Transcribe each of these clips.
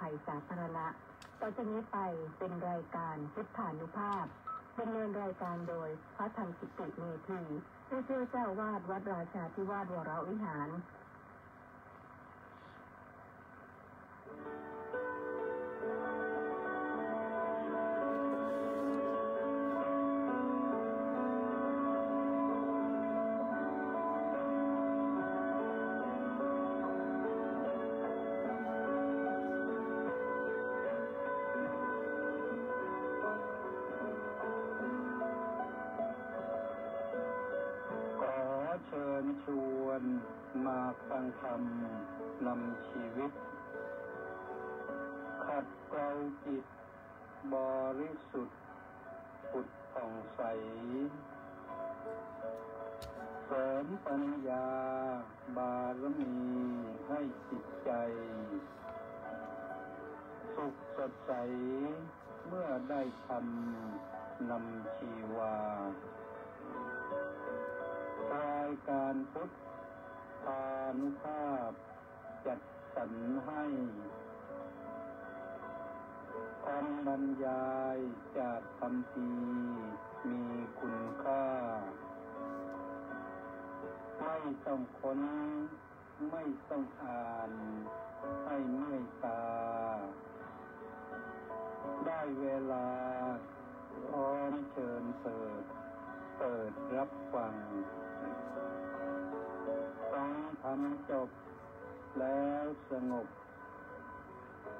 ภัยสาธารณะต่อจากนี้ไปเป็นรายการพุทธานุภาพดำเนินรายการโดยพระธรรมกิติเมธีผู้ช่วยเจ้าวาดวัดราชาธิวาสวรวิหารชวนมาฟังธรรมนำชีวิตขัดเกลาจิตบริสุทธิ์ผุดผ่องใสเสริมปัญญาบารมีให้จิตใจสุขสดใสเมื่อได้ธรรมนำชีวารายการพุทธานุภาพจัดสรรให้คำบรรยายจากคำพีมีคุณค่าไม่ต้องค้นไม่ต้องอ่านให้เมื่อยตาได้เวลาพร้อมเชิญเปิดรับฟังฟังธรรมจบแล้วสงบ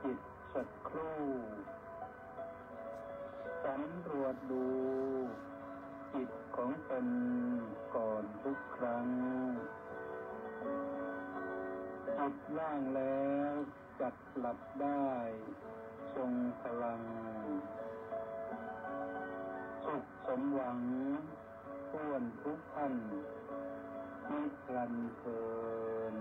จิตสักครู่สำรวจดูจิตของตนก่อนทุกครั้งจิตว่างแล้วจัดหลับได้ทรงพลังสุขสมหวังท่วนทุกท่านนิรันดร์เพลิน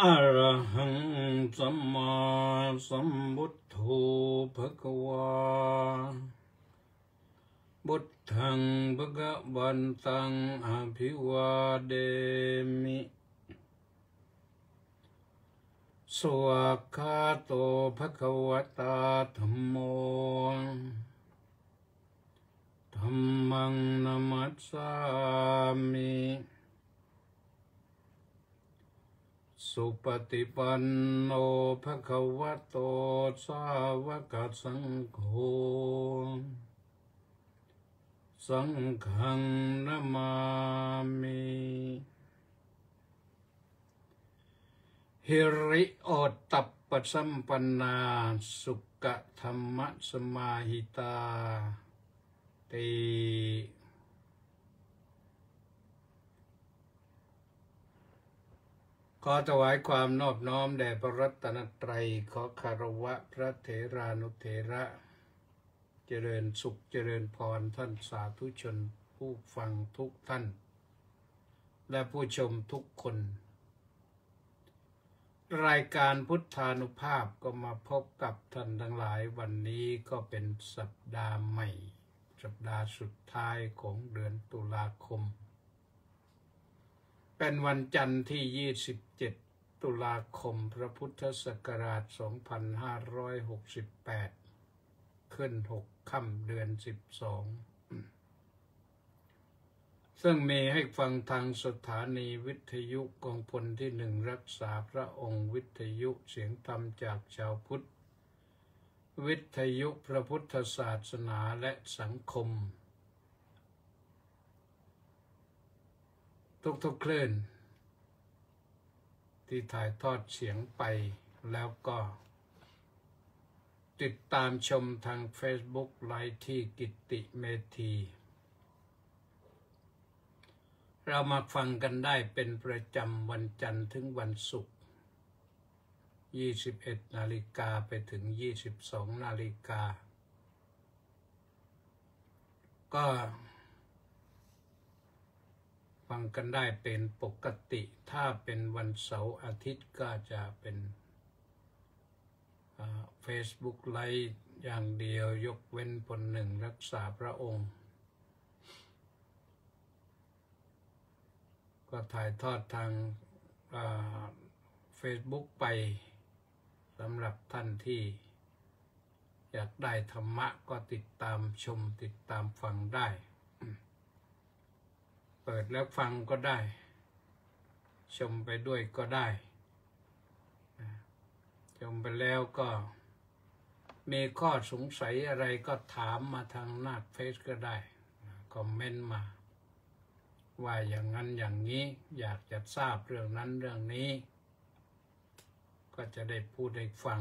อะระหังสัมมาสัมพุทโธภควาพุทธังภะคะวันตังอภิวาเดมิสวากขาโตภควตาธัมโมธัมมังนัมมัสสามิสุปฏิปันโนภควโตสาวกสังโฆสังฆังนะมามิหิริโอตตัปปสัมปันนาสุขธรรมสมาหิตาติขอถวายความนอบน้อมแด่พระรัตนตรัยขอคารวะพระเถรานุเถระเจริญสุขเจริญพรท่านสาธุชนผู้ฟังทุกท่านและผู้ชมทุกคนรายการพุทธานุภาพก็มาพบกับท่านทั้งหลายวันนี้ก็เป็นสัปดาห์ใหม่สัปดาห์สุดท้ายของเดือนตุลาคมเป็นวันจันทร์ที่27ตุลาคมพระพุทธศักราช2568ขึ้น6ค่ำเดือน12ซึ่งมีให้ฟังทางสถานีวิทยุกองพลที่1รักษาพระองค์วิทยุเสียงธรรมจากชาวพุทธวิทยุพระพุทธศาสนาและสังคมทุกๆคลื่นที่ถ่ายทอดเสียงไปแล้วก็ติดตามชมทาง Facebook ไลฟ์ที่กิตติเมธีเรามาฟังกันได้เป็นประจำวันจันทร์ถึงวันศุกร์ 21 นาฬิกาไปถึง 22 นาฬิกาก็ฟังกันได้เป็นปกติถ้าเป็นวันเสาร์อาทิตย์ก็จะเป็นFacebook ไลฟ์อย่างเดียวยกเว้นผลหนึ่งรักษาพระองค์ก็ถ่ายทอดทางFacebook ไปสำหรับท่านที่อยากได้ธรรมะก็ติดตามชมติดตามฟังได้เปิดแล้วฟังก็ได้ชมไปด้วยก็ได้ชมไปแล้วก็มีข้อสงสัยอะไรก็ถามมาทางหน้าเฟซก็ได้คอมเมนต์มาว่าอย่างนั้นอย่างนี้อยากจะทราบเรื่องนั้นเรื่องนี้ก็จะได้พูดให้ฟัง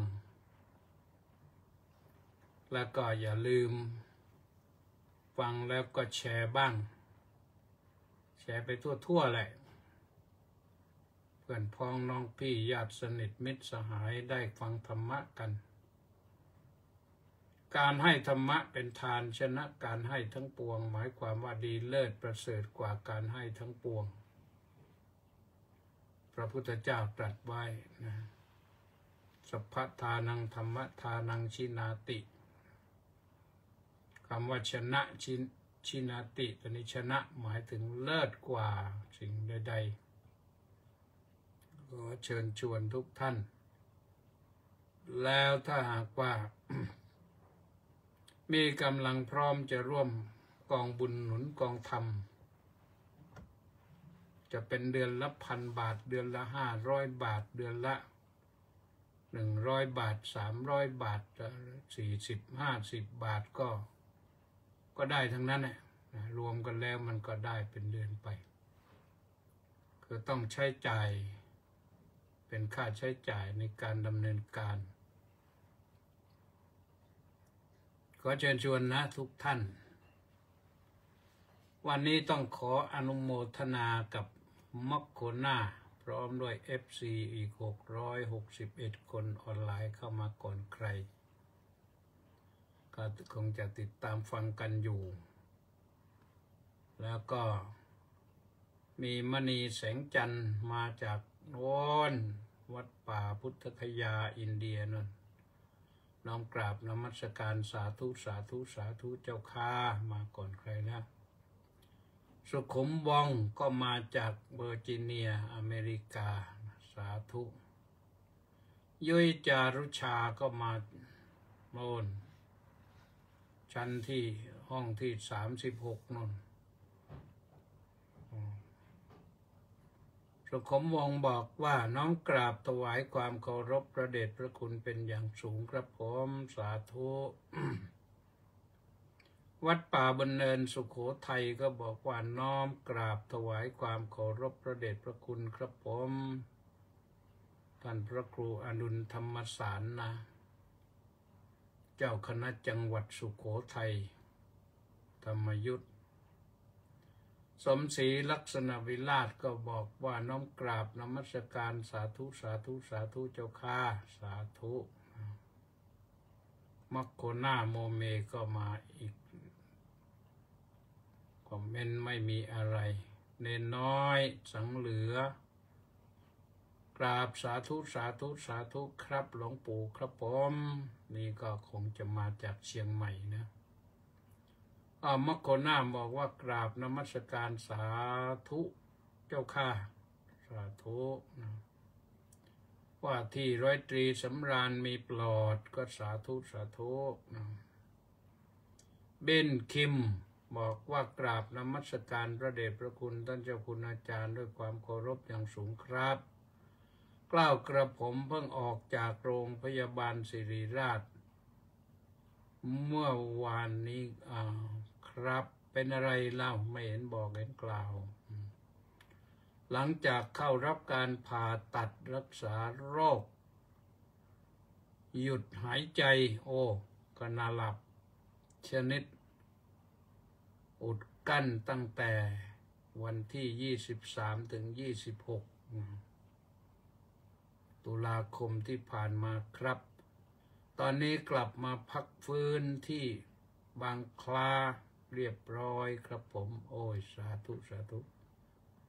แล้วก็อย่าลืมฟังแล้วก็แชร์บ้างแชร์ไปทั่วๆแหละเพื่อนพ้องน้องพี่ญาติสนิทมิตรสหายได้ฟังธรรมะกันการให้ธรรมะเป็นทานชนะการให้ทั้งปวงหมายความว่าดีเลิศประเสริฐกว่าการให้ทั้งปวงพระพุทธเจ้าตรัสไว้นะสัพพทานังธรรมทานังชินาติคำว่าชนะชินาติตัวนี้ชนะหมายถึงเลิศกว่าสิ่งใดๆขอเชิญชวนทุกท่านแล้วถ้าหากว่ามีกำลังพร้อมจะร่วมกองบุญหนุนกองธรรมจะเป็นเดือนละ1,000 บาทเดือนละ500 บาทเดือนละ100 บาท300 บาท40-50 บาทก็ได้ทั้งนั้นแหละรวมกันแล้วมันก็ได้เป็นเดือนไปคือต้องใช้จ่ายเป็นค่าใช้จ่ายในการดำเนินการขอเชิญชวนนะทุกท่านวันนี้ต้องขออนุโมทนากับมัคโคนาพร้อมด้วย FC อีก661 คนออนไลน์เข้ามาก่อนใครก็คงจะติดตามฟังกันอยู่แล้วก็มีมณีแสงจันทร์มาจากโน้นวัดป่าพุทธคยาอินเดียนั่นน้อมกราบนมัสการสาธุสาธุสาธุเจ้าข้ามาก่อนใครนะสุขุมวงก็มาจากเวอร์จิเนียอเมริกาสาธุยุ้ยจารุชาก็มาโน่นชั้นที่ห้องที่36นั่นสุขุมวงบอกว่าน้อมกราบถวายความเคารพพระเดชพระคุณเป็นอย่างสูงครับผมสาธุ วัดป่าบนเนินสุโขทัยก็บอกว่าน้อมกราบถวายความเคารพพระเดชพระคุณครับผมท่านพระครูอดุลธรรมสารนะเจ้าคณะจังหวัดสุโขทัยธรรมยุทธสมศรีลักษณะวิราชก็บอกว่าน้อมกราบนมัสการสาธุสาธุสาธุเจ้าข้าสาธุมัคโคนาโมเมก็มาอีกคอมเมนต์ไม่มีอะไรเนนน้อยสังเหลือกราบสาธุสาธุสาธุครับหลวงปู่ครับผมนี่ก็คงจะมาจากเชียงใหม่นะมัคโคนาบอกว่ากราบนมัสการสาธุเจ้าข้าสาธุนะว่าที่ร้อยตรีสำราญมีปลอดก็สาธุสาธุนะเบนคิมบอกว่ากราบนมัสการพระเดชพระคุณท่านเจ้าคุณอาจารย์ด้วยความเคารพอย่างสูงครับกล้าวกระผมเพิ่งออกจากโรงพยาบาลศิริราชเมื่อวานนี้ครับเป็นอะไรเล่าไม่เห็นบอกเห็นกล่าวหลังจากเข้ารับการผ่าตัดรักษาโรคหยุดหายใจขณะหลับชนิดอุดกั้นตั้งแต่วันที่23 ถึง 26 ตุลาคมที่ผ่านมาครับตอนนี้กลับมาพักฟื้นที่บางคลาเรียบร้อยครับผมโอ้ยสาธุสาธุ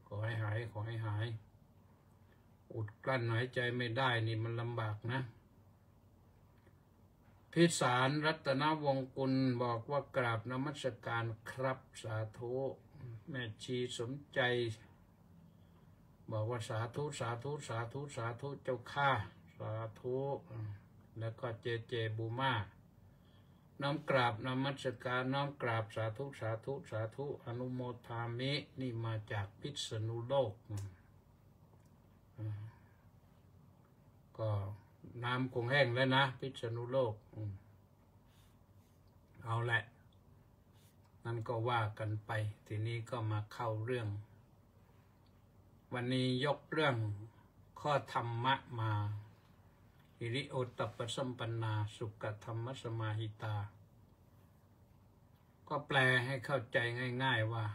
ขอให้หายขอให้หายอุดกลั้นหายใจไม่ได้นี่มันลำบากนะพิสารรัตนวงศ์กุลบอกว่ากราบนมัสการครับสาธุแม่ชีสมใจบอกว่าสาธุสาธุสาธุสาธุเจ้าข้าสาธุแล้วก็เจบูมาน้อมกราบนมัสการน้อมกราบสาธุสาธุสาธุอนุโมทามินี่มาจากพิษณุโลกก็น้ำคงแห้งแล้วนะพิษณุโลกเอาแหละนั่นก็ว่ากันไปทีนี้ก็มาเข้าเรื่องวันนี้ยกเรื่องข้อธรรมะมาหิริโอตตัปปสัมปันนาสุขธรรมสมาหิตาก็แปลให้เข้าใจง่ายๆว่า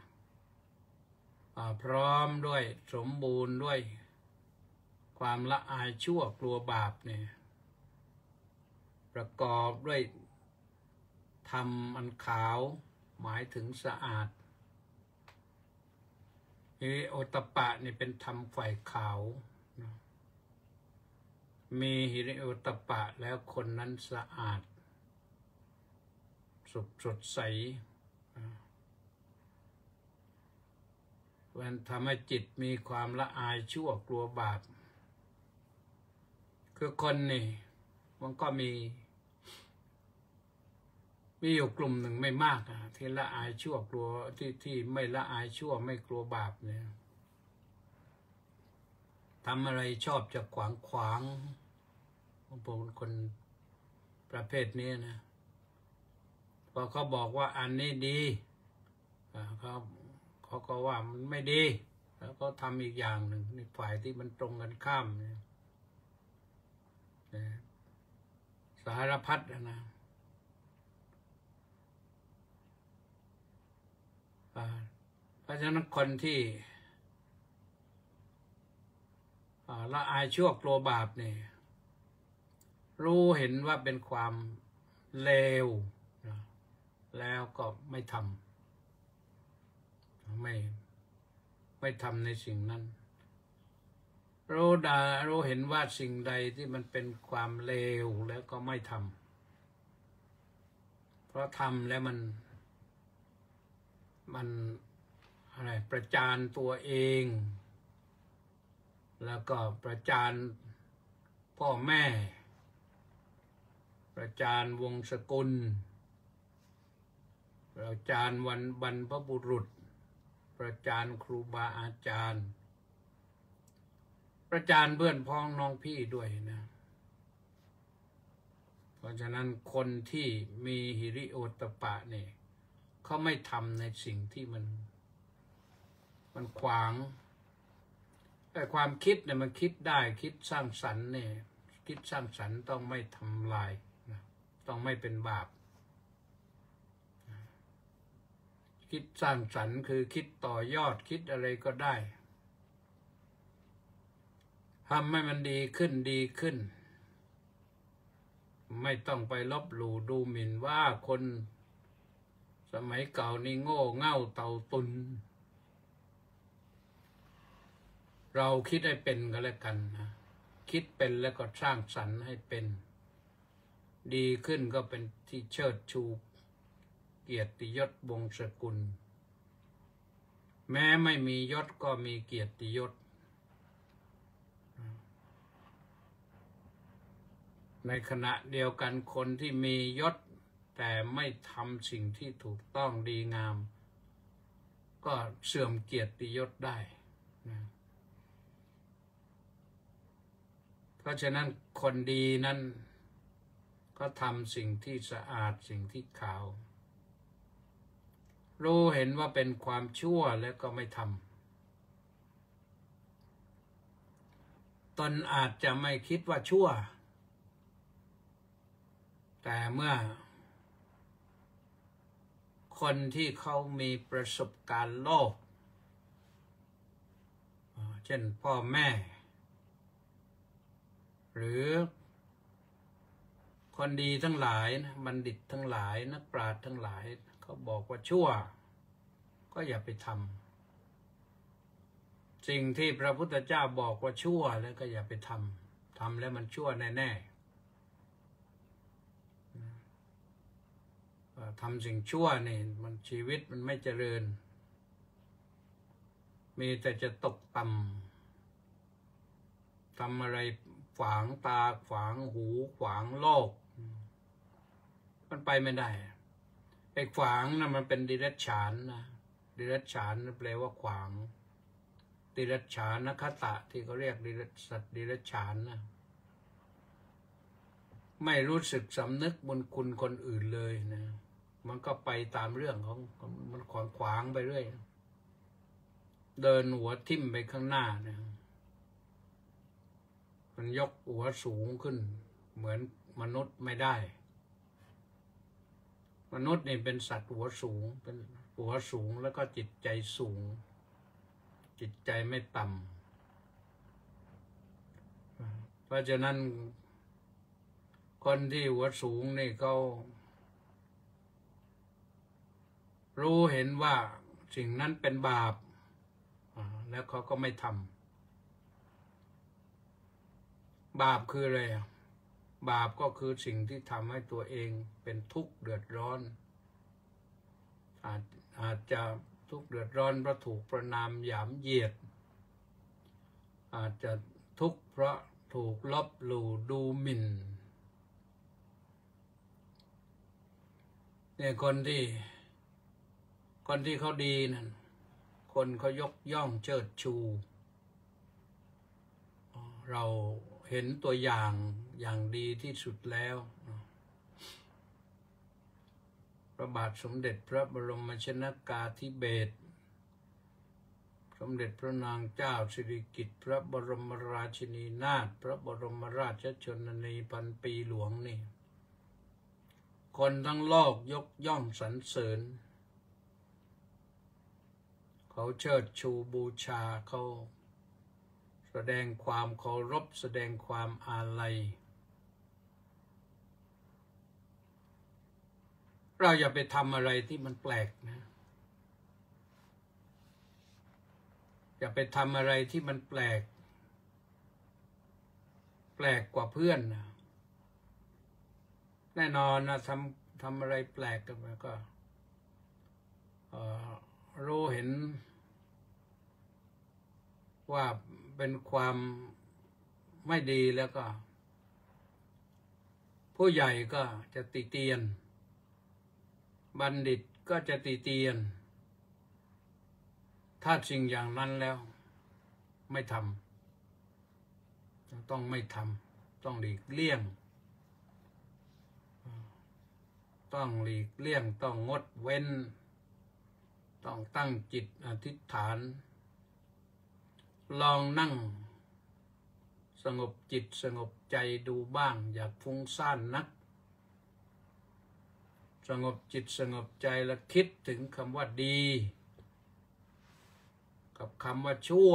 พร้อมด้วยสมบูรณ์ด้วยความละอายชั่วกลัวบาปเนี่ยประกอบด้วยธรรมอันขาวหมายถึงสะอาดหิริโอตตัปปะนี่เป็นธรรมฝ่ายขาวมีหิริโอตตัปปะแล้วคนนั้นสะอาดสดใสมันทำให้จิตมีความละอายชั่วกลัวบาปคือคนนี่มันก็มีอยู่กลุ่มหนึ่งไม่มากที่ละอายชั่วกลัวที่ไม่ละอายชั่วไม่กลัวบาปเนี่ยทำอะไรชอบจะขวางผมเป็นคนประเภทนี้นะพอเขาบอกว่าอันนี้ดีเขาก็ว่ามันไม่ดีแล้วก็ทำอีกอย่างหนึ่งในฝ่ายที่มันตรงกันข้ามเนี่ยสารพัดนะเพราะฉะนั้นคนที่ละอายชั่วกลัวบาปเนี่ยรู้เห็นว่าเป็นความเลวแล้วก็ไม่ทำไม่ทำในสิ่งนั้นรู้เห็นว่าสิ่งใดที่มันเป็นความเลวแล้วก็ไม่ทำเพราะทำแล้วมันอะไรประจานตัวเองแล้วก็ประจานพ่อแม่ประจานวงศกุลประจานวันบรรพบุรุษประจานครูบาอาจารย์ประจานเพื่อนพ้องน้องพี่ด้วยนะเพราะฉะนั้นคนที่มีหิริโอตตัปปะเนี่ยเขาไม่ทำในสิ่งที่มันขวางแต่ความคิดเนี่ยมันคิดได้คิดสร้างสรรค์เนี่ยคิดสร้างสรรค์ต้องไม่ทำลายนะต้องไม่เป็นบาปคิดสร้างสรรค์คือคิดต่อยอดคิดอะไรก็ได้ทำให้มันดีขึ้นไม่ต้องไปลบหลู่ดูหมิ่นว่าคนสมัยเก่านี่โง่เง่าเต่าตุนเราคิดให้เป็นก็แล้วกันนะคิดเป็นแล้วก็สร้างสรรค์ให้เป็นดีขึ้นก็เป็นที่เชิดชูเกียรติยศวงศกุลแม้ไม่มียศก็มีเกียรติยศในขณะเดียวกันคนที่มียศแต่ไม่ทำสิ่งที่ถูกต้องดีงามก็เสื่อมเกียรติยศได้นะเพราะฉะนั้นคนดีนั้นก็ทำสิ่งที่สะอาดสิ่งที่ขาวรู้เห็นว่าเป็นความชั่วแล้วก็ไม่ทำตนอาจจะไม่คิดว่าชั่วแต่เมื่อคนที่เขามีประสบการณ์โลกเช่นพ่อแม่ หรือคนดีทั้งหลายนะบัณฑิตทั้งหลายนักปราชญ์ทั้งหลายเขาบอกว่าชั่วก็อย่าไปทำสิ่งที่พระพุทธเจ้าบอกว่าชั่วแล้วก็อย่าไปทำแล้วมันชั่วแน่ๆทำสิ่งชั่วนี่มันชีวิตมันไม่เจริญมีแต่จะตกต่ำทำอะไรขวางตาขวางหูขวางโลกมันไปไม่ได้ไอ้ขวางนะมันเป็นดิรัจฉานนะดิรัจฉานแปลว่าขวางดิรัจฉานคตะที่เขาเรียกสัตว์ดิรัจฉานนะไม่รู้สึกสำนึกบุญคุณคนอื่นเลยนะมันก็ไปตามเรื่องของมันขวางไปเรื่อยเดินหัวทิ่มไปข้างหน้านะมันยกหัวสูงขึ้นเหมือนมนุษย์ไม่ได้มนุษย์นี่เป็นสัตว์หัวสูงเป็นหัวสูงแล้วก็จิตใจสูงจิตใจไม่ต่ำเพราะฉะนั้นคนที่หัวสูงนี่เขารู้เห็นว่าสิ่งนั้นเป็นบาปแล้วเขาก็ไม่ทำบาปคืออะไรบาปก็คือสิ่งที่ทำให้ตัวเองเป็นทุกข์เดือดร้อนอาจจะทุกข์เดือดร้อนเพราะถูกประณามหยามเหยียดอาจจะทุกข์เพราะถูกลบหลู่ดูหมิ่นเนี่ยคนที่เขาดีนั่นคนเขายกย่องเชิดชูเราเห็นตัวอย่างดีที่สุดแล้วพระบาทสมเด็จพระบรมชนกาธิเบศรสมเด็จพระนางเจ้าสิริกิติ์พระบรมราชินีนาถพระบรมราชชนนีพันปีหลวงนี่คนทั้งโลกยกย่องสรรเสริญเขาเชิดชูบูชาเขาแสดงความเคารพแสดงความอาลัยเราอย่าไปทำอะไรที่มันแปลกนะอย่าไปทำอะไรที่มันแปลกกว่าเพื่อนนะแน่นอนนะทำอะไรแปลกกันมาก็รู้เห็นว่าเป็นความไม่ดีแล้วก็ผู้ใหญ่ก็จะติเตียนบัณฑิตก็จะติเตียนถ้าสิ่งอย่างนั้นแล้วไม่ทำต้องไม่ทำต้องหลีกเลี่ยงต้องงดเว้นต้องตั้งจิตอธิษฐานลองนั่งสงบจิตสงบใจดูบ้างอย่าฟุ้งซ่านนักสงบจิตสงบใจแล้วคิดถึงคำว่าดีกับคำว่าชั่ว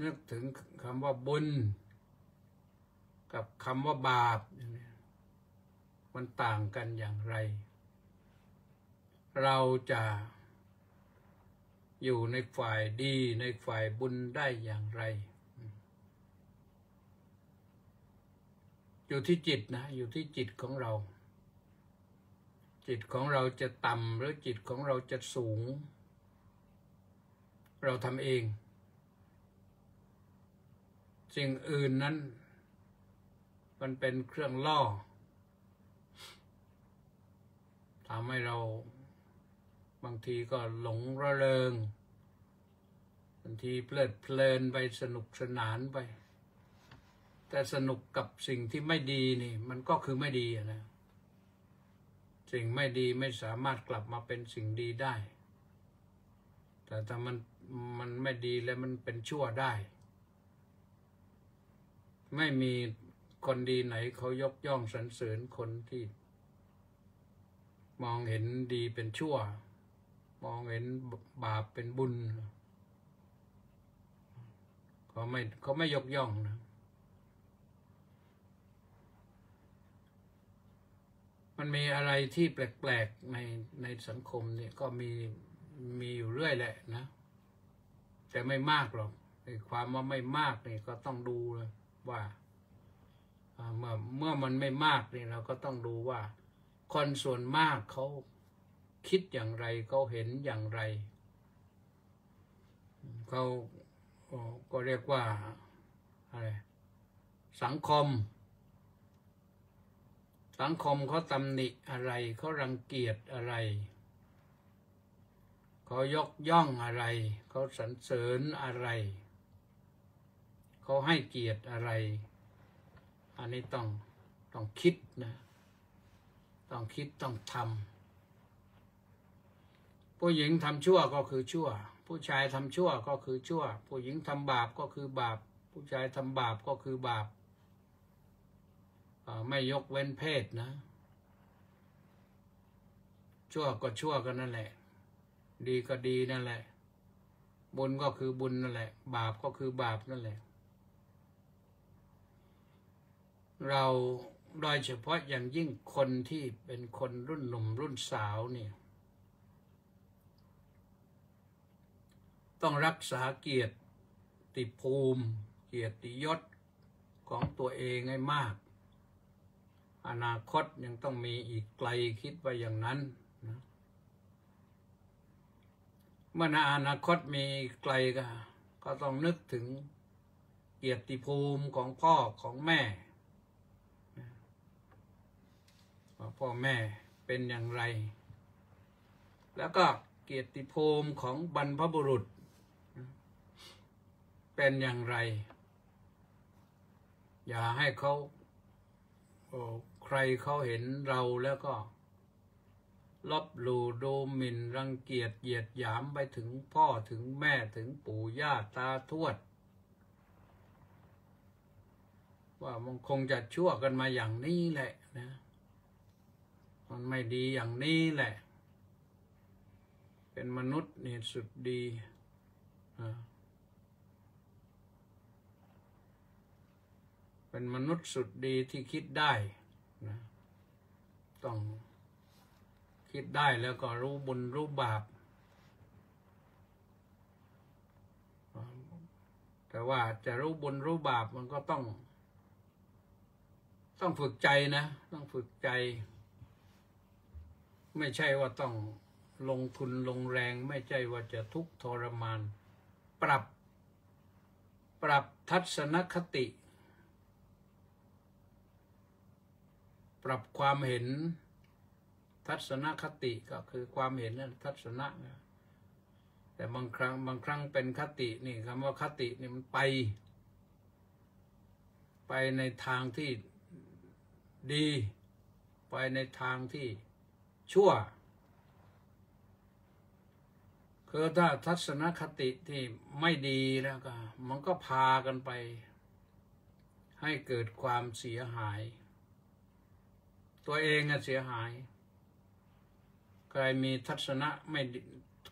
นึกถึงคำว่าบุญกับคำว่าบาปมันต่างกันอย่างไรเราจะอยู่ในฝ่ายดีในฝ่ายบุญได้อย่างไรอยู่ที่จิตนะอยู่ที่จิตของเราจิตของเราจะต่ำหรือจิตของเราจะสูงเราทำเองสิ่งอื่นนั้นมันเป็นเครื่องล่อทำให้เราบางทีก็หลงระเริงบางทีเพลิดเพลินไปสนุกสนานไปแต่สนุกกับสิ่งที่ไม่ดีนี่มันก็คือไม่ดีนะสิ่งไม่ดีไม่สามารถกลับมาเป็นสิ่งดีได้แต่ถ้ามันไม่ดีแล้วมันเป็นชั่วได้ไม่มีคนดีไหนเขายกย่องสรรเสริญคนที่มองเห็นดีเป็นชั่วมองเห็นบาปเป็นบุญ เขาไม่ยกย่องนะมันมีอะไรที่แปลกๆในสังคมเนี่ยก็มีอยู่เรื่อยแหละนะแต่ไม่มากหรอกความว่าไม่มากนี่ก็ต้องดูเลยว่าเมื่อมันไม่มากนี่เราก็ต้องดูว่าคนส่วนมากเขาคิดอย่างไรเขาเห็นอย่างไรเขาก็เรียกว่าอะไรสังคมเขาตำหนิอะไรเขารังเกียจอะไรเขายกย่องอะไรเขาสรรเสริญอะไรเขาให้เกียรติอะไรอันนี้ต้องคิดนะต้องคิดต้องทำผู้หญิงทำชั่วก็คือชั่วผู้ชายทำชั่วก็คือชั่วผู้หญิงทำบาปก็คือบาปผู้ชายทำบาปก็คือบาปไม่ยกเว้นเพศนะชั่วก็ชั่วกันนั่นแหละดีก็ดีนั่นแหละบุญก็คือบุญนั่นแหละบาปก็คือบาปนั่นแหละเราโดยเฉพาะอย่างยิ่งคนที่เป็นคนรุ่นหนุ่มรุ่นสาวเนี่ยต้องรักษาเกียรติภูมิเกียรติยศของตัวเองให้มากอนาคตยังต้องมีอีกไกลคิดว่าอย่างนั้นนะเมื่ออนาคตมีไกลก็ต้องนึกถึงเกียรติภูมิของพ่อของแม่ว่าพ่อแม่เป็นอย่างไรแล้วก็เกียรติภูมิของบรรพบุรุษเป็นอย่างไรอย่าให้เขาใครเขาเห็นเราแล้วก็ลบหลู่ดูหมิ่นรังเกียจเหยียดหยามไปถึงพ่อถึงแม่ถึงปู่ย่าตาทวดว่ามันคงจะชั่วกันมาอย่างนี้แหละนะมันไม่ดีอย่างนี้แหละเป็นมนุษย์นี่สุดดีเป็นมนุษย์สุดดีที่คิดได้นะต้องคิดได้แล้วก็รู้บุญรู้บาปแต่ว่าจะรู้บุญรู้บาปมันก็ต้องฝึกใจนะต้องฝึกใจไม่ใช่ว่าต้องลงทุนลงแรงไม่ใช่ว่าจะทุกข์ทรมานปรับทัศนคติปรับความเห็นทัศนคติก็คือความเห็นนั่นทัศนะนะแต่บางครั้งเป็นคตินี่คำว่าคตินี่มันไปในทางที่ดีไปในทางที่ชั่วคือถ้าทัศนคติที่ไม่ดีแล้วก็มันก็พากันไปให้เกิดความเสียหายตัวเองเสียหายใครมีทัศนะ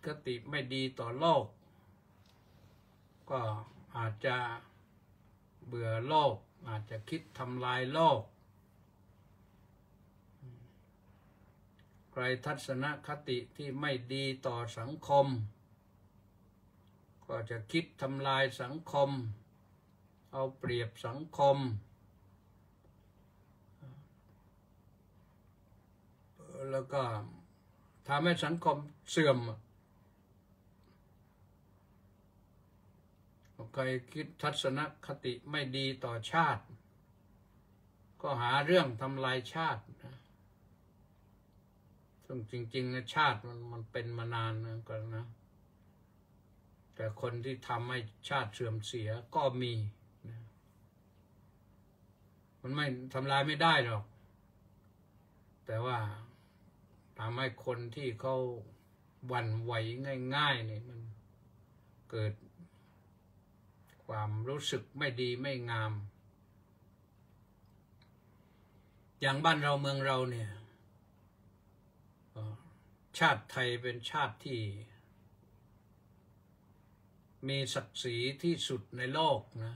คติไม่ดีต่อโลกก็อาจจะเบื่อโลกอาจจะคิดทำลายโลกใครทัศนคติที่ไม่ดีต่อสังคมก็จะคิดทำลายสังคมเอาเปรียบสังคมแล้วก็ทำให้สังคมเสื่อมใครคิดทัศนคติไม่ดีต่อชาติก็หาเรื่องทำลายชาตินะซึ่งจริงๆนะชาติมันเป็นมานานนะก่อนนะแต่คนที่ทำให้ชาติเสื่อมเสียก็มีนะมันไม่ทำลายไม่ได้หรอกแต่ว่าทำให้คนที่เขาหวั่นไหวง่ายๆนี่มันเกิดความรู้สึกไม่ดีไม่งามอย่างบ้านเราเมืองเราเนี่ยชาติไทยเป็นชาติที่ มีศักดิ์ศรีที่สุดในโลกนะ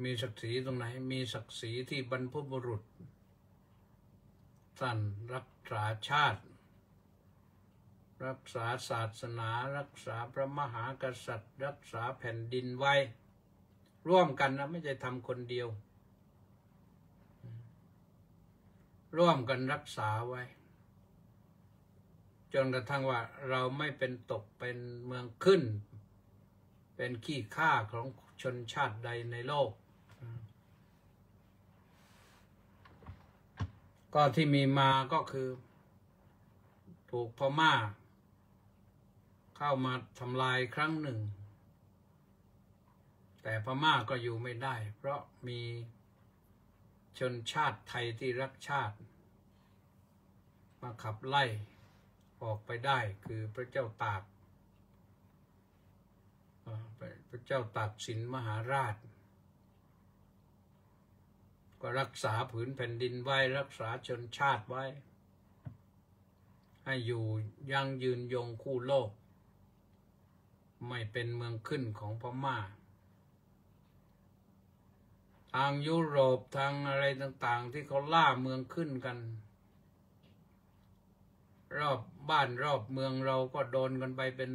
มีศักดิ์ศรีตรงไหนมีศักดิ์ศรีที่บรรพบุรุษท่านรักษาชาติรักษาศาสนารักษาพระมหากษัตริย์รักษาแผ่นดินไว้ร่วมกันนะไม่ใช่ทำคนเดียวร่วมกันรักษาไว้จนกระทั่งว่าเราไม่เป็นตกเป็นเมืองขึ้นเป็นขี้ข้าของชนชาติใดในโลกก็ที่มีมาก็คือถูกพม่าเข้ามาทำลายครั้งหนึ่งแต่พม่าก็อยู่ไม่ได้เพราะมีชนชาติไทยที่รักชาติมาขับไล่ออกไปได้คือพระเจ้าตากพระเจ้าตากสินมหาราชก็รักษาผืนแผ่นดินไว้รักษาชนชาติไว้ให้อยู่ยั่งยืนยงคู่โลกไม่เป็นเมืองขึ้นของพม่าทางยุโรปทางอะไรต่างๆที่เขาล่าเมืองขึ้นกันรอบบ้านรอบเมืองเราก็โดนกันไปเป็น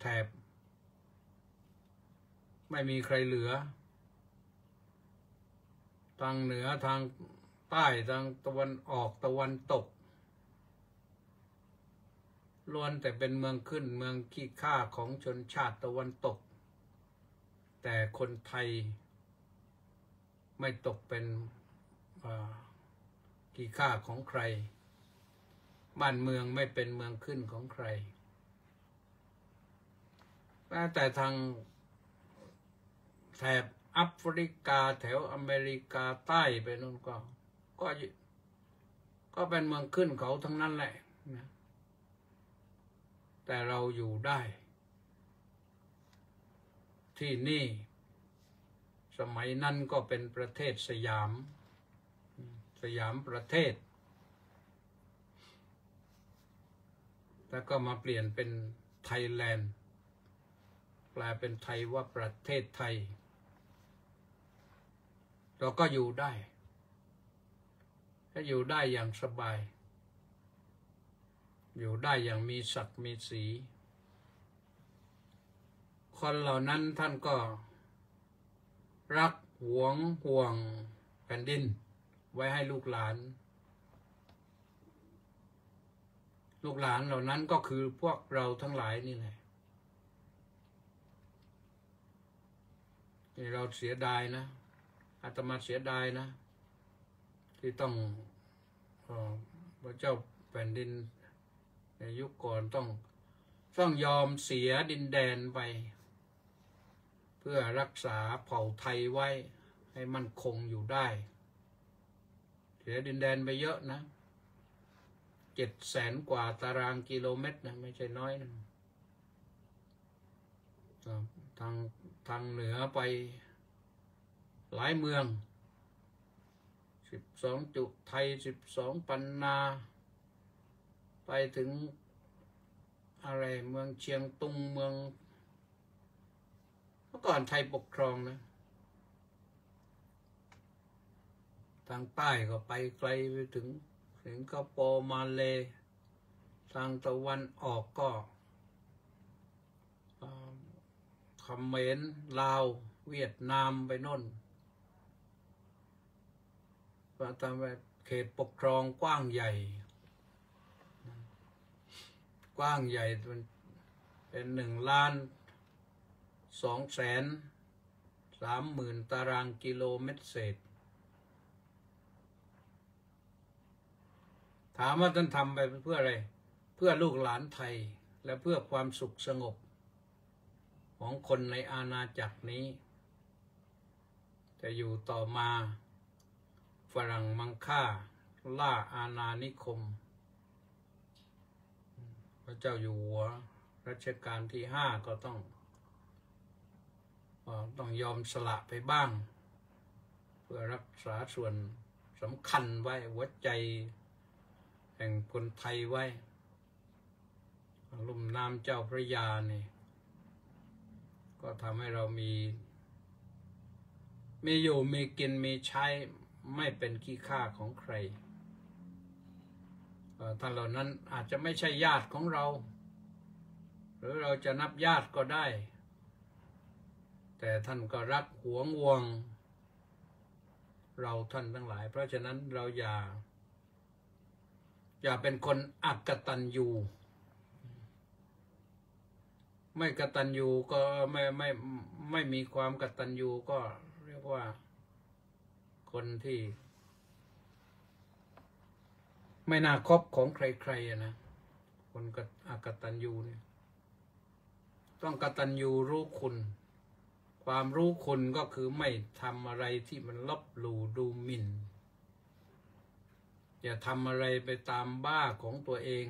แถบๆไม่มีใครเหลือทางเหนือทางใต้ทางตะวันออกตะวันตกล้วนแต่เป็นเมืองขึ้นเมืองขี้ข้าของชนชาติตะวันตกแต่คนไทยไม่ตกเป็นขี้ข้าของใครบ้านเมืองไม่เป็นเมืองขึ้นของใครแต่ทางแถบแอฟริกาแถวอเมริกาใต้ไปนู่นก็เป็นเมืองขึ้นเขาทั้งนั้นแหละนะแต่เราอยู่ได้ที่นี่สมัยนั้นก็เป็นประเทศสยามประเทศแล้วก็มาเปลี่ยนเป็นไทยแลนด์แปลเป็นไทยว่าประเทศไทยเราก็อยู่ได้ถ้าอยู่ได้อย่างสบายอยู่ได้อย่างมีศักดิ์มีศรีคนเหล่านั้นท่านก็รักห่วงแผ่นดินไว้ให้ลูกหลานเหล่านั้นก็คือพวกเราทั้งหลายนี่แหละที่เราเสียดายนะอาตมาเสียดายนะที่ต้องพระเจ้าแผ่นดินในยุคก่อนต้องยอมเสียดินแดนไปเพื่อรักษาเผ่าไทยไว้ให้มั่นคงอยู่ได้เสียดินแดนไปเยอะนะ700,000 กว่าตารางกิโลเมตรนะไม่ใช่น้อยนะทางเหนือไปหลายเมือง12จุไทย12ปันนาไปถึงอะไรเมืองเชียงตุงเมืองเมื่อก่อนไทยปกครองนะทางใต้ก็ไปไกลไปถึงสิงคโปร์มาเลย์ทางตะวันออกก็เขมรลาวเวียดนามไปโน่นตามเขตปกครองกว้างใหญ่เป็น1,230,000 ตารางกิโลเมตรเศษถามว่าท่านทำไปเพื่ออะไรเพื่อลูกหลานไทยและเพื่อความสุขสงบของคนในอาณาจักรนี้แต่อยู่ต่อมาฝรั่งมังค่าล่าอาณานิคมพระเจ้าอยู่หัวรัชกาลที่5ก็ต้องยอมสละไปบ้างเพื่อรักษาส่วนสำคัญไว้หัวใจแห่งคนไทยไว้ ลุ่มน้ำเจ้าพระยานี่ก็ทำให้เรามีอยู่มีกินมีใช้ไม่เป็นขี้ข้าของใครท่านเหล่านั้นอาจจะไม่ใช่ญาติของเราหรือเราจะนับญาติก็ได้แต่ท่านก็รักหวงวงเราท่านทั้งหลายเพราะฉะนั้นเราอย่าเป็นคนอักตัญญูไม่กตัญญูก็ไม่มีความกตัญญูก็เรียกว่าคนที่ไม่น่าคบของใครๆนะคนอกตัญญูเนี่ยต้องกตัญญูรู้คุณความรู้คุณก็คือไม่ทำอะไรที่มันลบหลู่ดูหมิ่นอย่าทำอะไรไปตามบ้าของตัวเอง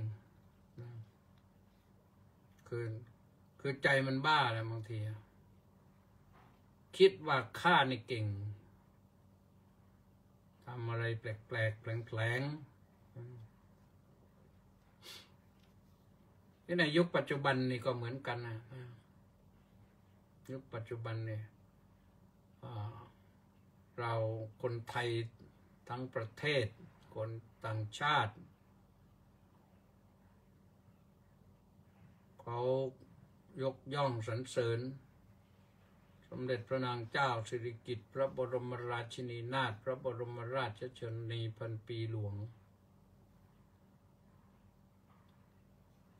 คือใจมันบ้าแหละบางทีคิดว่าข้านี่เก่งทำอะไรแปลกแผลงที่ในยุคปัจจุบันนี่ก็เหมือนกันนะยุคปัจจุบันเนี่ยเราคนไทยทั้งประเทศคนต่างชาติเขายกย่องสรรเสริญสมเด็จพระนางเจ้าสิริกิติ์พระบรมราชินีนาถพระบรมราชชนนีพันปีหลวง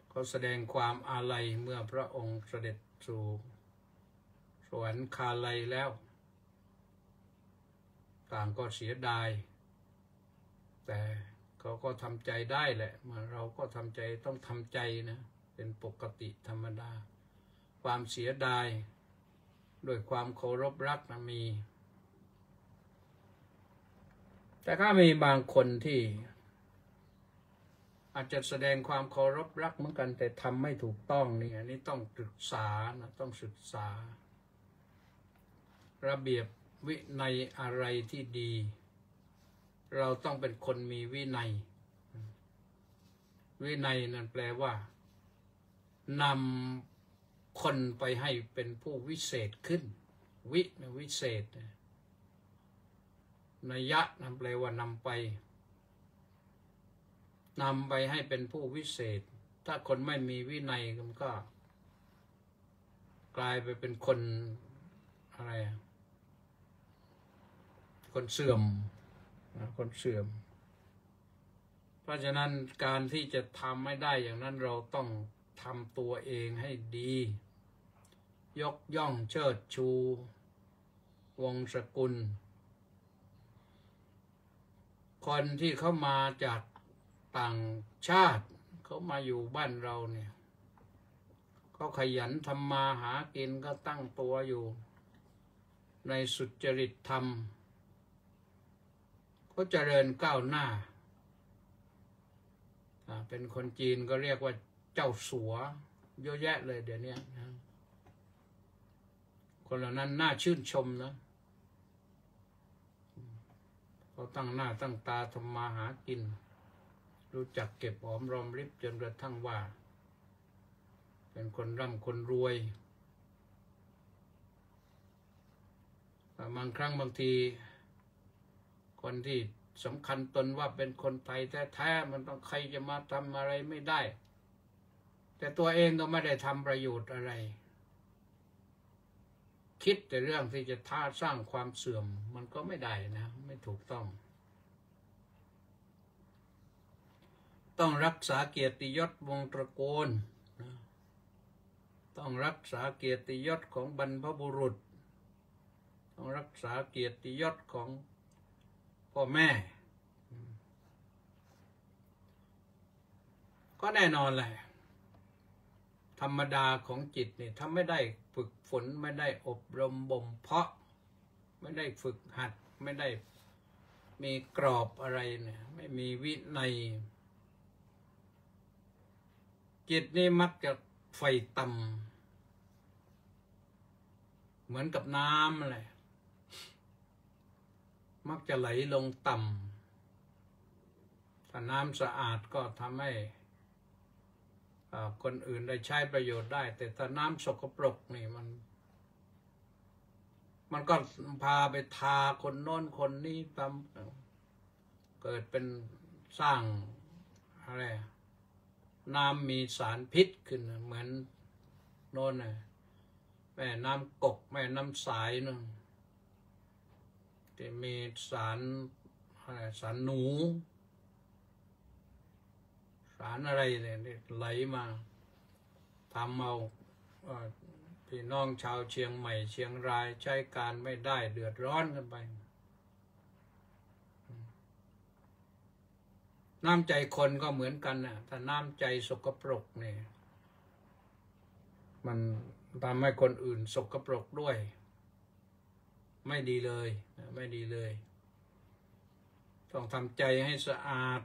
เขาแสดงความอาลัยเมื่อพระองค์เสด็จสู่สวรรคาลัยแล้วต่างก็เสียดายแต่เขาก็ทำใจได้แหละเราก็ทำใจต้องทำใจนะเป็นปกติธรรมดาความเสียดายด้วยความเคารพรักนะมีแต่ก็มีบางคนที่อาจจะแสดงความเคารพรักเหมือนกันแต่ทำไม่ถูกต้องนี่อันนี้ต้องศึกษานะต้องศึกษาระเบียบวินัยอะไรที่ดีเราต้องเป็นคนมีวินัยวินัยนั่นแปลว่านำคนไปให้เป็นผู้วิเศษขึ้นวิเศษนัยยะนั่นแปลว่านำไปให้เป็นผู้วิเศษถ้าคนไม่มีวินัยมันก็กลายไปเป็นคนอะไรคนเสื่อมเพราะฉะนั้นการที่จะทำไม่ได้อย่างนั้นเราต้องทำตัวเองให้ดียกย่องเชิดชูวงศกุลคนที่เข้ามาจากต่างชาติเขามาอยู่บ้านเราเนี่ยเขาขยันทำมาหากินก็ตั้งตัวอยู่ในสุจริตธรรมก็เจริญก้าวหน้าเป็นคนจีนก็เรียกว่าเจ้าสัวเยอะแยะเลยเดี๋ยวนี้นะคนเหล่านั้นน่าชื่นชมนะเขาตั้งหน้าตั้งตาทำมาหากินรู้จักเก็บหอมรอมริบจนกระทั่งว่าเป็นคนร่ำคนรวยบางครั้งบางทีคนที่สำคัญตนว่าเป็นคนไทยแท้ๆมันต้องใครจะมาทำอะไรไม่ได้แต่ตัวเองก็ไม่ได้ทำประโยชน์อะไรคิดแต่เรื่องที่จะสร้างความเสื่อมมันก็ไม่ได้นะไม่ถูกต้องรักษาเกียรติยศวงศ์ตระกูลต้องรักษาเกียรติยศของบรรพบุรุษต้องรักษาเกียรติยศของพ่อแม่ก็แน่นอนแหละธรรมดาของจิตนี่ถ้าไม่ได้ฝึกฝนไม่ได้อบรมบ่มเพาะไม่ได้ฝึกหัดไม่ได้มีกรอบอะไรเนี่ยไม่มีวินัยจิตนี่มักจะไฟต่ำเหมือนกับน้ำอะไรมักจะไหลลงต่ำถ้าน้ำสะอาดก็ทำให้ คนอื่นได้ใช้ประโยชน์ได้แต่ถ้าน้ำสกปรกนี่มันก็พาไปทาคนโน้นคนนี้ทำเกิดเป็นสร้างอะไรน้ำมีสารพิษขึ้นเหมือนโน้นน่ะแม่น้ำกกแม่น้ำสายนึงที่มีสารอะไรสารหนูสารอะไรเนี่ยไหลมาทำเอาพี่น้องชาวเชียงใหม่เชียงรายใช้การไม่ได้เดือดร้อนกันไปน้ำใจคนก็เหมือนกันนะถ้าน้ำใจสกปรกเนี่ยมันทำให้คนอื่นสกปรกด้วยไม่ดีเลยไม่ดีเลยต้องทำใจให้สะอาด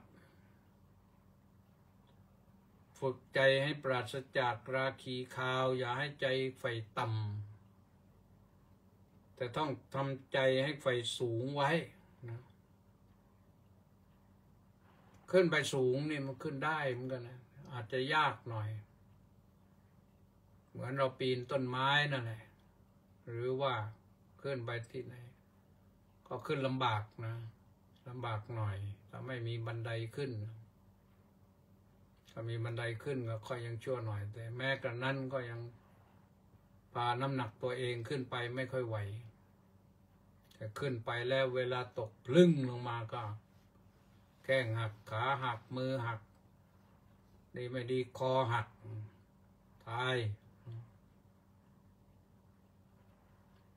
ฝึกใจให้ปราศจากราคีคาวอย่าให้ใจไฟต่ำแต่ต้องทำใจให้ไฟสูงไว้นะขึ้นไปสูงนี่มันขึ้นได้เหมือนกันนะอาจจะยากหน่อยเหมือนเราปีนต้นไม้นั่นแหละหรือว่าขึ้นไปที่ไหนก็ขึ้นลำบากนะลำบากหน่อยถ้าไม่มีบันไดขึ้นถ้ามีบันไดขึ้นก็ค่อยยังชั่วหน่อยแต่แม้กระนั้นก็ยังพาน้ำหนักตัวเองขึ้นไปไม่ค่อยไหวแต่ขึ้นไปแล้วเวลาตกพลึ่งลงมาก็แข้งหักขาหักมือหักดีไม่ดีคอหักตาย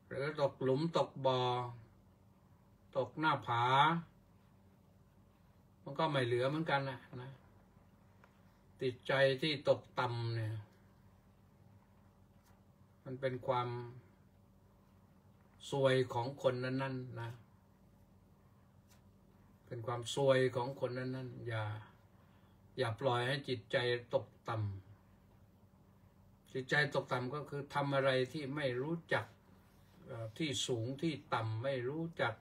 หรือตกหลุมตกบ่อตกหน้าผามันก็ไม่เหลือเหมือนกันนะติดใจที่ตกต่ำเนี่ยมันเป็นความซวยของคนนั้นๆนะเป็นความซวยของคนนั้นๆอย่าปล่อยให้จิตใจตกต่ำจิตใจตกต่ำก็คือทำอะไรที่ไม่รู้จักที่สูงที่ต่ำไม่รู้จัก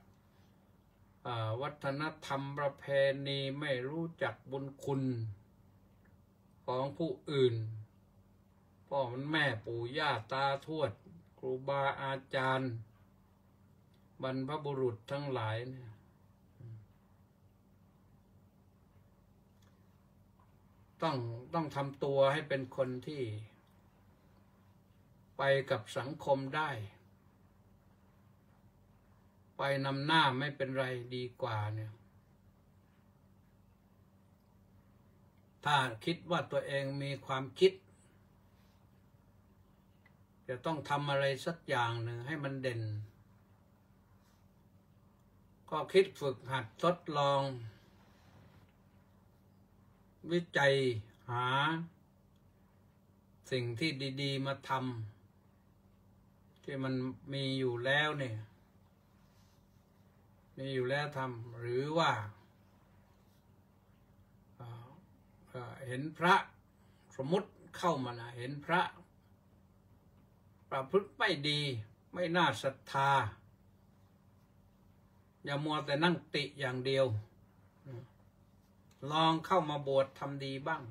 วัฒนธรรมประเพณีไม่รู้จักบุญคุณของผู้อื่นพ่อมันแม่ปู่ย่าตาทวดครูบาอาจารย์บรรพบุรุษทั้งหลายเนี่ยต้องทำตัวให้เป็นคนที่ไปกับสังคมได้ไปนำหน้าไม่เป็นไรดีกว่าเนี่ยถ้าคิดว่าตัวเองมีความคิดจะต้องทำอะไรสักอย่างหนึ่งให้มันเด่นก็คิดฝึกหัดทดลองวิจัยหาสิ่งที่ดีๆมาทำที่มันมีอยู่แล้วเนี่ยมีอยู่แล้วทำหรือว่าเห็นพระสมมุติเข้ามานะเห็นพระประพฤติไม่ดีไม่น่าศรัทธาอย่ามัวแต่นั่งติอย่างเดียวลองเข้ามาบวชทำดีบ้าง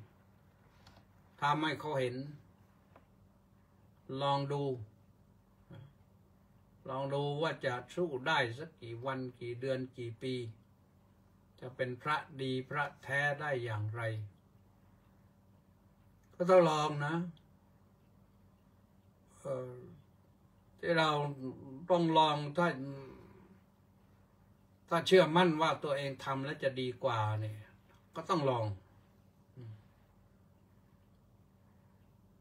ถ้าไม่เขาเห็นลองดูว่าจะสู้ได้สักกี่วันกี่เดือนกี่ปีจะเป็นพระดีพระแท้ได้อย่างไรก็ต้องลองนะที่เราต้องลองถ้าเชื่อมั่นว่าตัวเองทำแล้วจะดีกว่าเนี่ยก็ต้องลอง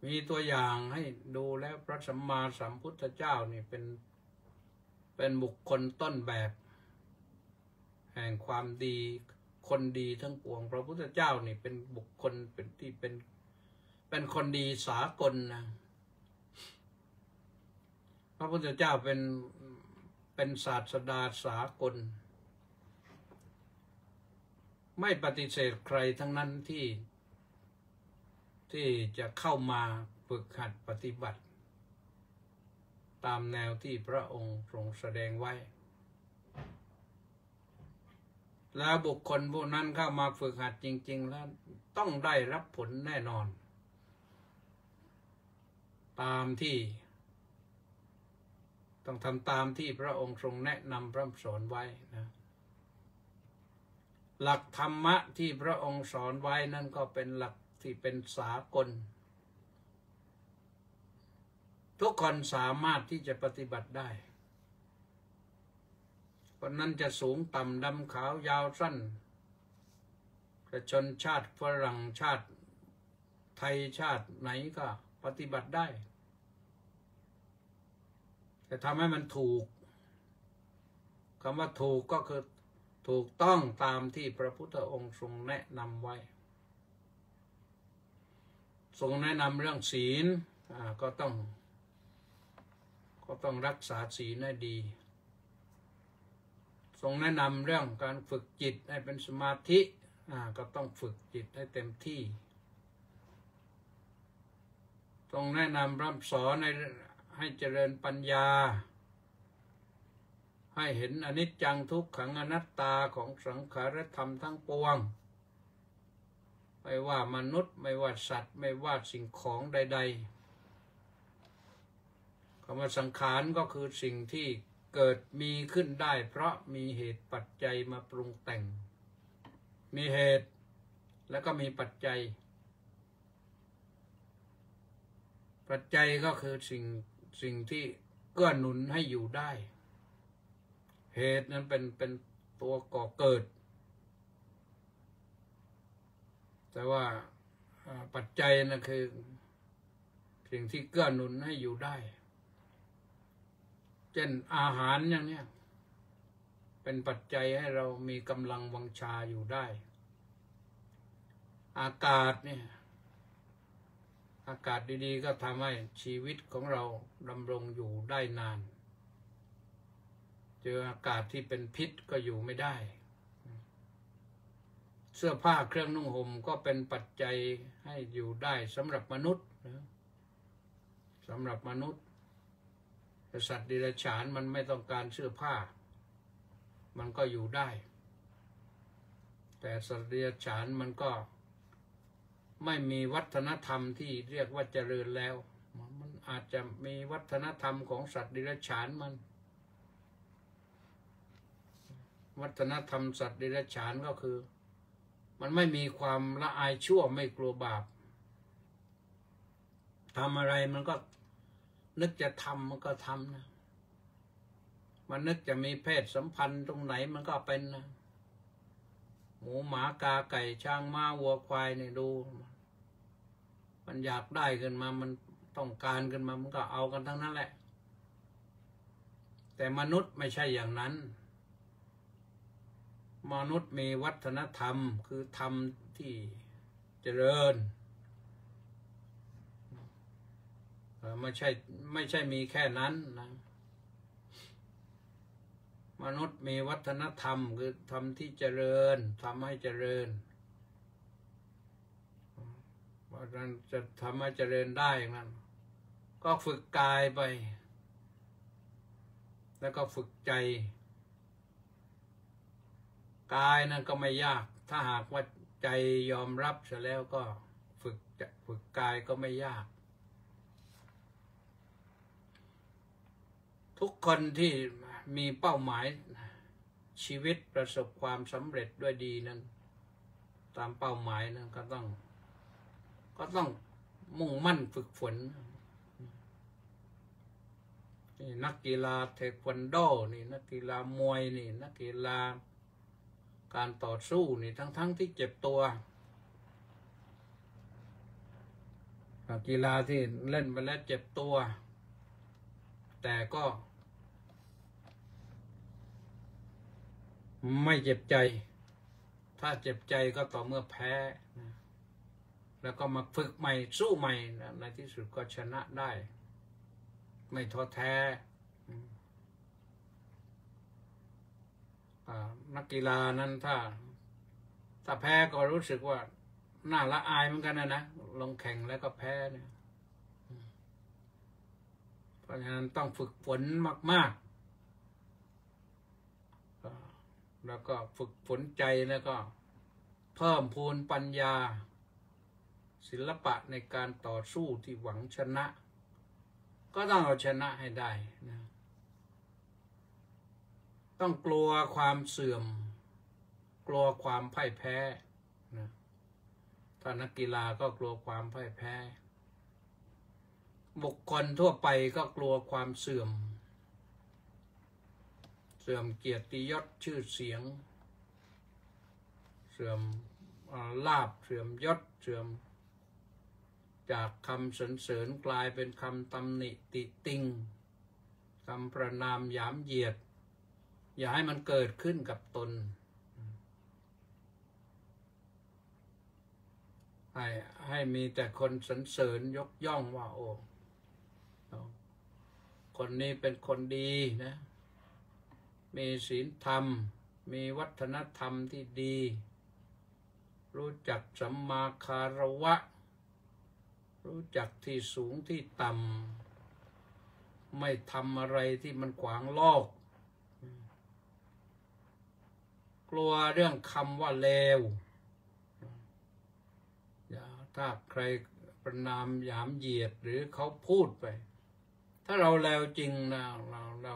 มีตัวอย่างให้ดูแล้วพระสัมมาสัมพุทธเจ้านี่เป็นบุคคลต้นแบบแห่งความดีคนดีทั้งปวงพระพุทธเจ้านี่เป็นบุคคลเป็นคนดีสากลนะพระพุทธเจ้าเป็นศาสดาสากลไม่ปฏิเสธใครทั้งนั้นที่จะเข้ามาฝึกหัดปฏิบัติตามแนวที่พระองค์ทรงแสดงไว้แล้วบุคคลผู้นั้นเข้ามาฝึกหัดจริงๆแล้วต้องได้รับผลแน่นอน ตามที่ต้องทำตามที่พระองค์ทรงแนะนำพร่ำสอนไว้นะหลักธรรมะที่พระองค์สอนไว้นั่นก็เป็นหลักที่เป็นสากลทุกคนสามารถที่จะปฏิบัติได้คนนั้นจะสูงต่ำดำขาวยาวสั้นจะชนชาติฝรั่งชาติไทยชาติไหนก็ปฏิบัติได้แต่ทำให้มันถูกคำว่าถูกก็คือถูกต้องตามที่พระพุทธองค์ทรงแนะนำไว้ทรงแนะนำเรื่องศีลก็ต้องรักษาศีลให้ดีทรงแนะนำเรื่องการฝึกจิตให้เป็นสมาธิก็ต้องฝึกจิตให้เต็มที่ทรงแนะนำพร่ำสอนให้เจริญปัญญาให้เห็นอนิจจังทุกขังอนัตตาของสังขารธรรมทั้งปวงไม่ว่ามนุษย์ไม่ว่าสัตว์ไม่ว่าสิ่งของใดๆคำว่าสังขารก็คือสิ่งที่เกิดมีขึ้นได้เพราะมีเหตุปัจจัยมาปรุงแต่งมีเหตุแล้วก็มีปัจจัยปัจจัยก็คือสิ่งที่เกื้อหนุนให้อยู่ได้เหตุนั้นเป็นตัวก่อเกิดแต่ว่าปัจจัยนั่นคือสิ่งที่เกื้อหนุนให้อยู่ได้เช่นอาหารอย่างนี้เป็นปัจจัยให้เรามีกำลังวังชาอยู่ได้อากาศเนี่ยอากาศดีๆก็ทำให้ชีวิตของเราดำรงอยู่ได้นานเจออากาศที่เป็นพิษก็อยู่ไม่ได้เสื้อผ้าเครื่องนุ่งห่มก็เป็นปัจจัยให้อยู่ได้สำหรับมนุษย์นะสำหรับมนุษย์แต่สัตว์เดรัจฉานมันไม่ต้องการเสื้อผ้ามันก็อยู่ได้แต่สัตว์เดรัจฉานมันก็ไม่มีวัฒนธรรมที่เรียกว่าเจริญแล้วมันอาจจะมีวัฒนธรรมของสัตว์เดรัจฉานมันวัฒนธรรมสัตว์เดรัจฉานก็คือมันไม่มีความละอายชั่วไม่กลัวบาปทำอะไรมันก็นึกจะทำมันก็ทำนะมันนึกจะมีเพศสัมพันธ์ตรงไหนมันก็เป็นนะหมูหมากาไก่ช้างม้าวัวควายเนี่ยดูมันอยากได้ขึ้นมามันต้องการขึ้นมามันก็เอากันทั้งนั้นแหละแต่มนุษย์ไม่ใช่อย่างนั้นมนุษย์มีวัฒนธรรมคือธรรมที่เจริญไม่ใช่มีแค่นั้นนะมนุษย์มีวัฒนธรรมคือธรรมที่เจริญทำให้เจริญเพราะฉะนั้นจะทำให้เจริญได้นั้นก็ฝึกกายไปแล้วก็ฝึกใจกายนั่นก็ไม่ยากถ้าหากว่าใจยอมรับเสร็จแล้วก็ฝึกกายก็ไม่ยากทุกคนที่มีเป้าหมายชีวิตประสบความสำเร็จด้วยดีนั้นตามเป้าหมายนั้นก็ต้องมุ่งมั่นฝึกฝนนี่นักกีฬาเทควันโดนี่นักกีฬามวยนี่นักกีฬาการต่อสู้นี่ทั้งที่เจ็บตัวนักกีฬาที่เล่นไปแล้วเจ็บตัวแต่ก็ไม่เจ็บใจถ้าเจ็บใจก็ต่อเมื่อแพ้แล้วก็มาฝึกใหม่สู้ใหม่ในที่สุดก็ชนะได้ไม่ท้อแท้นักกีฬานั้นถ้าแพ้ก็รู้สึกว่าน่าละอายเหมือนกันนะลงแข่งแล้วก็แพ้เนี่ยเพราะฉะนั้นต้องฝึกฝนมากๆแล้วก็ฝึกฝนใจแล้วก็เพิ่มพูนปัญญาศิลปะในการต่อสู้ที่หวังชนะ ก็ต้องเอาชนะให้ได้นะต้องกลัวความเสื่อมกลัวความพ่ายแพ้นะถ้านักกีฬาก็กลัวความพ่ายแพ้บุคคลทั่วไปก็กลัวความเสื่อมเกียรติยศชื่อเสียงเสื่อมลาภเสื่อมยศเสื่อมจากคำสรรเสริญกลายเป็นคำตำหนิติติงคำประณามหยามเหยียดอย่าให้มันเกิดขึ้นกับตนให้มีแต่คนสรรเสริญยกย่องว่าโอ้คนนี้เป็นคนดีนะมีศีลธรรมมีวัฒนธรรมที่ดีรู้จักสัมมาคารวะรู้จักที่สูงที่ต่ำไม่ทำอะไรที่มันขวางโลกกลัวเรื่องคำว่าเลวถ้าใครประณามหยามเหยียดหรือเขาพูดไปถ้าเราเลวจริงนะเรา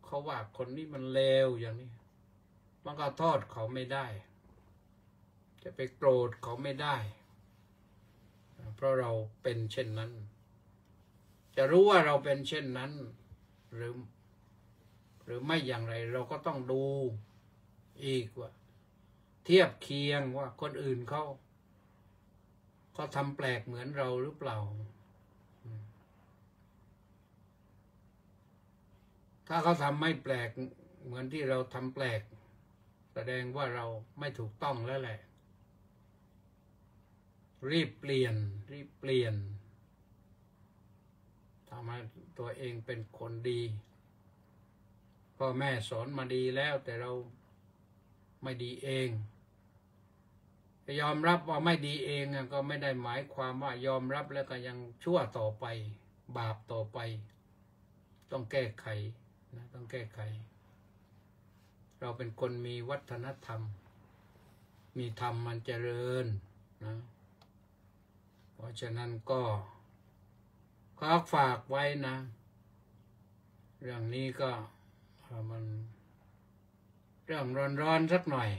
เขาว่าคนนี้มันเลวอย่างนี้มันก็โทษเขาไม่ได้จะไปโกรธเขาไม่ได้เพราะเราเป็นเช่นนั้นจะรู้ว่าเราเป็นเช่นนั้นหรือไม่อย่างไรเราก็ต้องดูอีกว่าเทียบเคียงว่าคนอื่นเขาทำแปลกเหมือนเราหรือเปล่าถ้าเขาทำไม่แปลกเหมือนที่เราทำแปลกแสดงว่าเราไม่ถูกต้องแล้วแหละรีบเปลี่ยนทำให้ตัวเองเป็นคนดีพ่อแม่สอนมาดีแล้วแต่เราไม่ดีเองยอมรับว่าไม่ดีเองก็ไม่ได้หมายความว่ายอมรับแล้วก็ยังชั่วต่อไปบาปต่อไปต้องแก้ไขนะต้องแก้ไขเราเป็นคนมีวัฒนธรรมมีธรรมมันเจริญนะเพราะฉะนั้นก็ขอฝากไว้นะเรื่องนี้ก็มันเรื่องร้อนๆสักหน่อย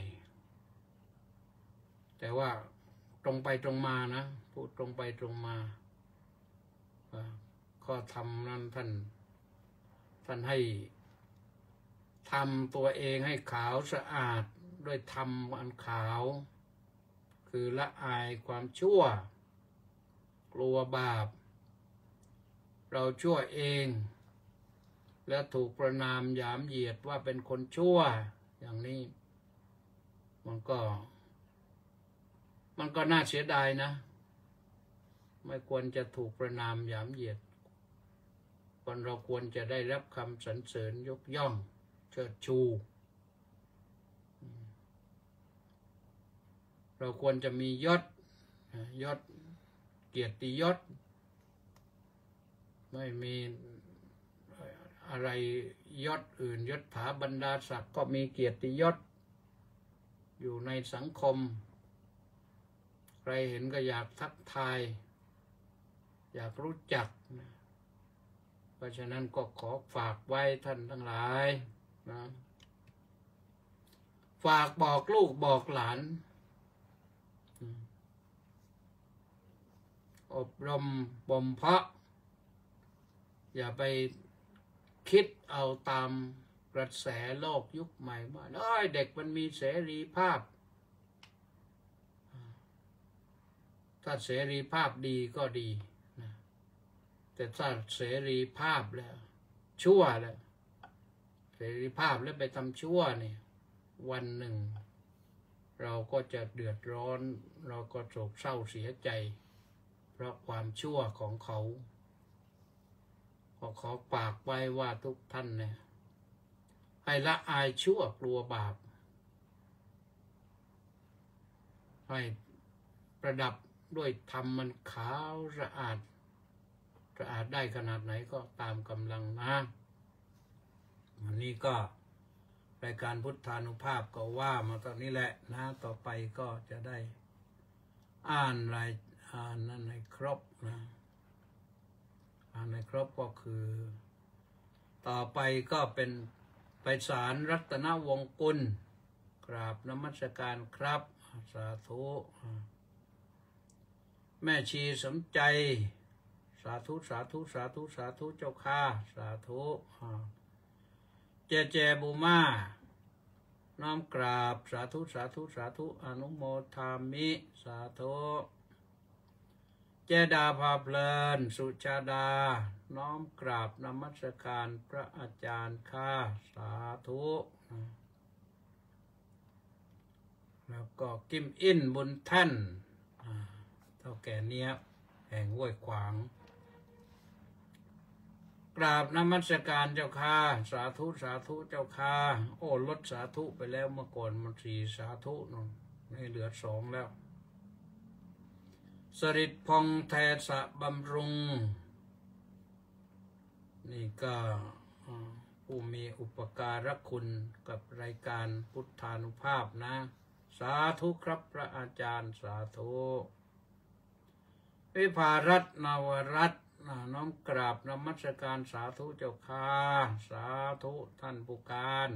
แต่ว่าตรงไปตรงมานะพูดตรงไปตรงมาข้อธรรมนั้นท่านให้ทำตัวเองให้ขาวสะอาดด้วยธรรมอันขาวคือละอายความชั่วกลัวบาปเราชั่วเองและถูกประณามหยามเหยียดว่าเป็นคนชั่วอย่างนี้มันก็น่าเสียดายนะไม่ควรจะถูกประณามหยามเหยียดคนเราควรจะได้รับคำสรรเสริญยกย่องเชิดชูเราควรจะมียศเกียรติยศไม่มีอะไรยศอื่นยศถาบรรดาศักดิ์ก็มีเกียรติยศอยู่ในสังคมใครเห็นก็อยากทักทายอยากรู้จักเพราะฉะนั้นก็ขอฝากไว้ท่านทั้งหลายนะฝากบอกลูกบอกหลานอบรมบ่มเพาะอย่าไปคิดเอาตามกระแสโลกยุคใหม่ว่าเด็กมันมีเสรีภาพถ้าเสรีภาพดีก็ดีนะแต่ถ้าเสรีภาพแล้วชั่วแล้วเสรีภาพแล้วไปทำชั่วเนี่ยวันหนึ่งเราก็จะเดือดร้อนเราก็โศกเศร้าเสียใจเพราะความชั่วของเขาขอฝากไว้ว่าทุกท่านเนี่ยให้ละอายชั่วกลัวบาปให้ประดับด้วยธรรมมันขาวสะอาดได้ขนาดไหนก็ตามกำลังนะวันนี้ก็รายการพุทธานุภาพก็ว่ามาตอนนี้แหละนะต่อไปก็จะได้อ่านนั้นให้ครบนะ ในครบก็คือ ต่อไปก็เป็นไพศาลรัตนวงศ์กุลกราบนมัสการครับสาธุแม่ชีสมใจสาธุสาธุสาธุสาธุเจ้าข้าสาธุเจบูมาน้อมกราบสาธุสาธุสาธุอนุโมทามิสาธุเจดาภาเพลินสุชาดาน้อมกราบนมัสการพระอาจารย์ข้าสาธุแล้วก็กิมอินบุญแท่นเท่าแก่เนี้ยแห่งห้วยขวางกราบนมัสการเจ้าค่ะสาธุสาธุเจ้าค่ะโอ้ลดสาธุไปแล้วเมื่อก่อนมัน4 สาธุนู่นนี่เหลือ2แล้วสริดพงแทสะบำรุงนี่ก็ผู้มีอุปการะคุณกับรายการพุทธานุภาพนะสาธุครับพระอาจารย์สาธุวิภารัตน์นวรัตน์น้อมกราบนมัสการสาธุเจ้าค่ะสาธุท่านผู้การ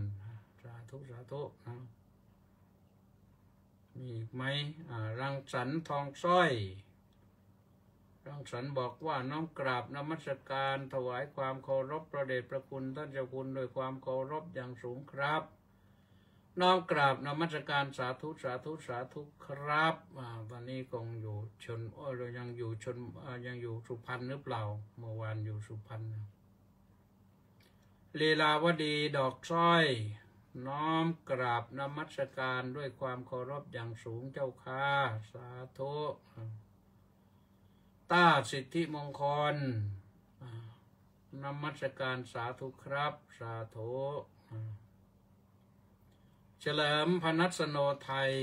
สาธุสาธุนะมีอีกไหมรังสรรค์ทองสร้อยรังสรรค์บอกว่าน้อมกราบนมัสการถวายความเคารพพระเดชพระคุณท่านเจ้าคุณโดยความเคารพอย่างสูงครับน้อมกราบนมัสการสาธุสาธุสาธุครับตอนนี้คงอยู่ชนเรายังอยู่ชนยังอยู่สุพรรณหรือเปล่าเมื่อวานอยู่สุพรรณลีลาวดีดอกสร้อยน้อมกราบนมัสการด้วยความเคารพอย่างสูงเจ้าค่ะสาธุต้าสิทธิมงคลนมัสการสาธุครับสาธุเฉลิมพนัสโนไทย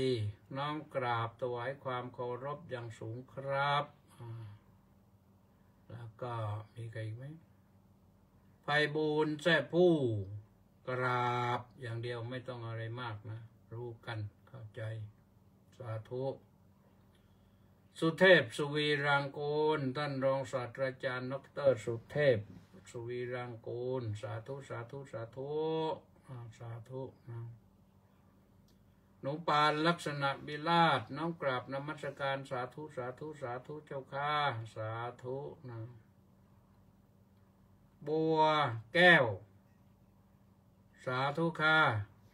น้อมกราบถวายความเคารพอย่างสูงครับแล้วก็มีใครอีกไหมไพบูลย์แท้ผู้กราบอย่างเดียวไม่ต้องอะไรมากนะรู้กันเข้าใจสาธุสุเทพสุวีรังกูลท่านรองศาสตราจารย์ดร.สุเทพสุวีรังกูลสาธุสาธุสาธุสาธุหนูปานลักษณะบิราชน้อมกราบนมัสการสาธุสาธุสาธุเจ้าค่ะสาธุนะบัวแก้วสาธุค่ะ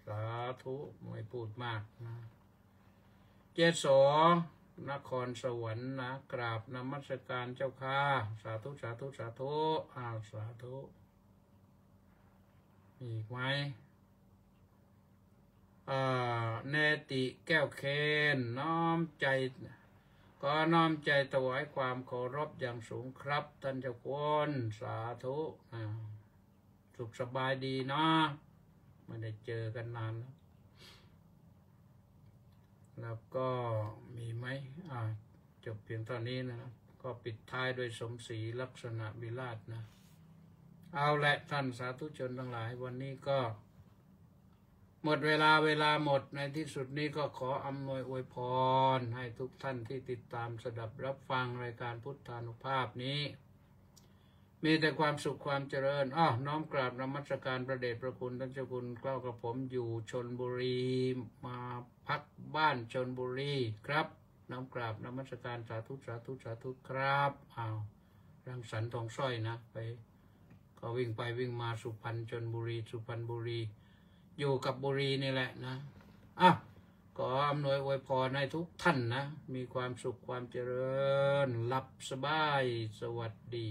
สาธุไม่พูดมากนะเจสนครสวรรค์นะกราบนมัสการเจ้าค่ะสาธุสาธุสาธุสาธุมีอีกไหมเนติแก้วเคนน้อมใจก็น้อมใจถวายความเคารพอย่างสูงครับท่านเจ้าคุณสาธุสุขสบายดีเนาะไม่ได้เจอกันนานแล้วก็มีไหมจบเพียงเท่านี้นะก็ปิดท้ายโดยสมศรีลักษณะวิราชนะเอาละท่านสาธุชนทั้งหลายวันนี้ก็หมดเวลาหมดในที่สุดนี้ก็ขออำนวยอวยพรให้ทุกท่านที่ติดตามสดับรับฟังรายการพุทธานุภาพนี้มีแต่ความสุขความเจริญน้อมกราบนมัสการพระเดชพระคุณท่านเจ้าคุณเกล้ากับผมอยู่ชลบุรีมาพักบ้านชลบุรีครับน้อมกราบนมัสการสาธุสาธุสาธุครับรังสรรค์ทองสร้อยนะไปก็วิ่งไปวิ่งมาสุพรรณชลบุรีสุพรรณบุรีอยู่กับบุรีนี่แหละนะขออำนวยอวยพรให้ทุกท่านนะมีความสุขความเจริญหลับสบายสวัสดี